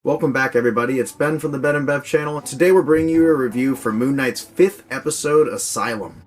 Welcome back, everybody. It's Ben from the Ben and Bev channel. Today we're bringing you a review for Moon Knight's 5th episode, Asylum.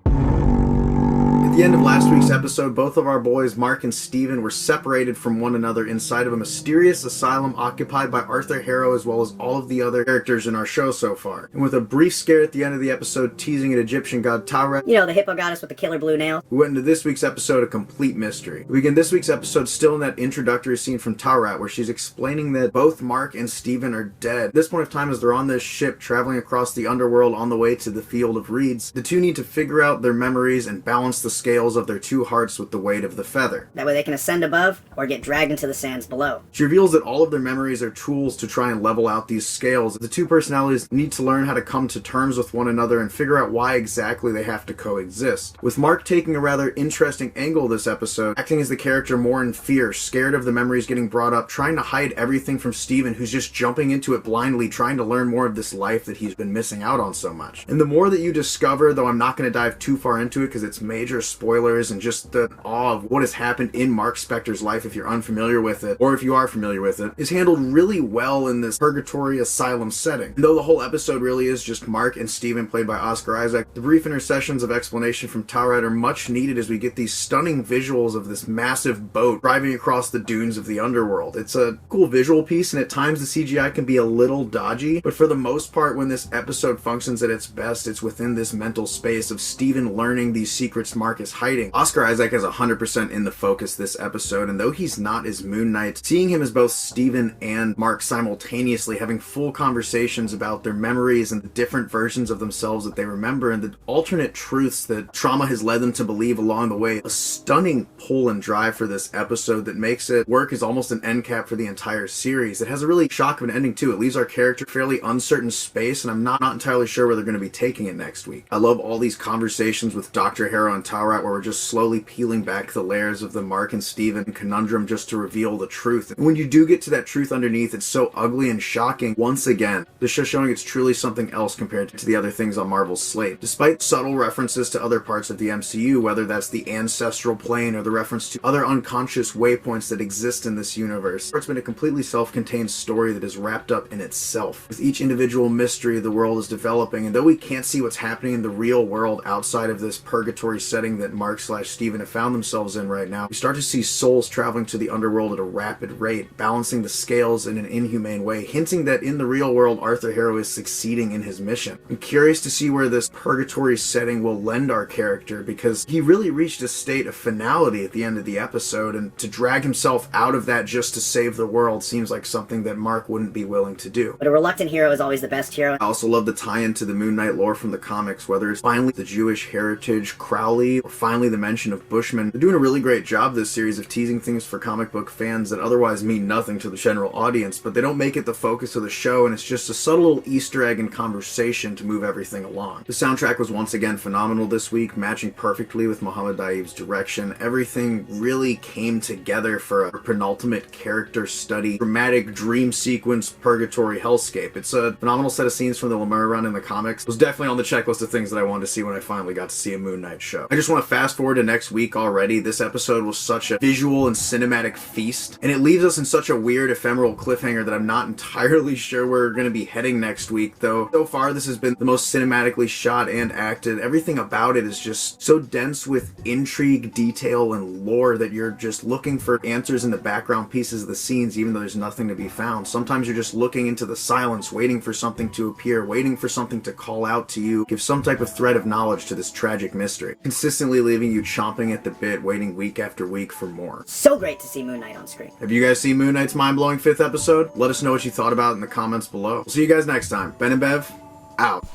At the end of last week's episode, both of our boys, Marc and Steven, were separated from one another inside of a mysterious asylum occupied by Arthur Harrow as well as all of the other characters in our show so far. And with a brief scare at the end of the episode teasing an Egyptian god Tawerat, you know, the hippo goddess with the killer blue nails, we went into this week's episode a complete mystery. We begin this week's episode still in that introductory scene from Tawerat where she's explaining that both Marc and Steven are dead. At this point of time, as they're on this ship traveling across the underworld on the way to the Field of Reeds, the two need to figure out their memories and balance the scales of their two hearts with the weight of the feather. That way they can ascend above or get dragged into the sands below. She reveals that all of their memories are tools to try and level out these scales. The two personalities need to learn how to come to terms with one another and figure out why exactly they have to coexist. With Marc taking a rather interesting angle this episode, acting as the character more in fear, scared of the memories getting brought up, trying to hide everything from Steven, who's just jumping into it blindly, trying to learn more of this life that he's been missing out on so much. And the more that you discover, though I'm not going to dive too far into it because it's major spoilers and just the awe of what has happened in Marc Spector's life if you're unfamiliar with it, or if you are familiar with it, is handled really well in this purgatory asylum setting. And though the whole episode really is just Marc and Steven played by Oscar Isaac, the brief intercessions of explanation from Tawerat are much needed as we get these stunning visuals of this massive boat driving across the dunes of the underworld. It's a cool visual piece, and at times the CGI can be a little dodgy, but for the most part when this episode functions at its best, it's within this mental space of Steven learning these secrets Marc is hiding. Oscar Isaac is 100% in the focus this episode, and though he's not as Moon Knight, seeing him as both Steven and Marc simultaneously having full conversations about their memories and the different versions of themselves that they remember and the alternate truths that trauma has led them to believe along the way, a stunning pull and drive for this episode that makes it work as almost an end cap for the entire series. It has a really shock of an ending too. It leaves our character fairly uncertain space, and I'm not entirely sure where they're going to be taking it next week. I love all these conversations with Dr. Harrow and Tawerat where we're just slowly peeling back the layers of the Marc and Steven conundrum just to reveal the truth. And when you do get to that truth underneath, it's so ugly and shocking once again. The show showing it's truly something else compared to the other things on Marvel's slate. Despite subtle references to other parts of the MCU, whether that's the ancestral plane or the reference to other unconscious waypoints that exist in this universe, it's been a completely self-contained story that is wrapped up in itself. With each individual mystery the world is developing, and though we can't see what's happening in the real world outside of this purgatory setting that Marc/Steven have found themselves in right now, we start to see souls traveling to the underworld at a rapid rate, balancing the scales in an inhumane way, hinting that in the real world Arthur Harrow is succeeding in his mission. I'm curious to see where this purgatory setting will lend our character, because he really reached a state of finality at the end of the episode, and to drag himself out of that just to save the world seems like something that Marc wouldn't be willing to do. But a reluctant hero is always the best hero. I also love the tie-in to the Moon Knight lore from the comics, whether it's finally the Jewish heritage, Crowley, or finally the mention of Bushmen. They're doing a really great job this series of teasing things for comic book fans that otherwise mean nothing to the general audience, but they don't make it the focus of the show, and it's just a subtle little Easter egg and conversation to move everything along. The soundtrack was once again phenomenal this week, matching perfectly with Mohamed Diab's direction. Everything really came together for a penultimate character study, dramatic dream sequence, purgatory hellscape. It's a phenomenal set of scenes from the Lemire run in the comics. It was definitely on the checklist of things that I wanted to see when I finally got to see a Moon Knight show. I just want to fast forward to next week already. This episode was such a visual and cinematic feast, and it leaves us in such a weird ephemeral cliffhanger that I'm not entirely sure where we're going to be heading next week, though so far this has been the most cinematically shot and acted. Everything about it is just so dense with intrigue, detail, and lore that you're just looking for answers in the background pieces of the scenes even though there's nothing to be found. Sometimes you're just looking into the silence, waiting for something to appear, waiting for something to call out to you, give some type of thread of knowledge to this tragic mystery, consistently leaving you chomping at the bit, waiting week after week for more. So great to see Moon Knight on screen. Have you guys seen Moon Knight's mind-blowing 5th episode? Let us know what you thought about it in the comments below. We'll see you guys next time. Ben and Bev, out.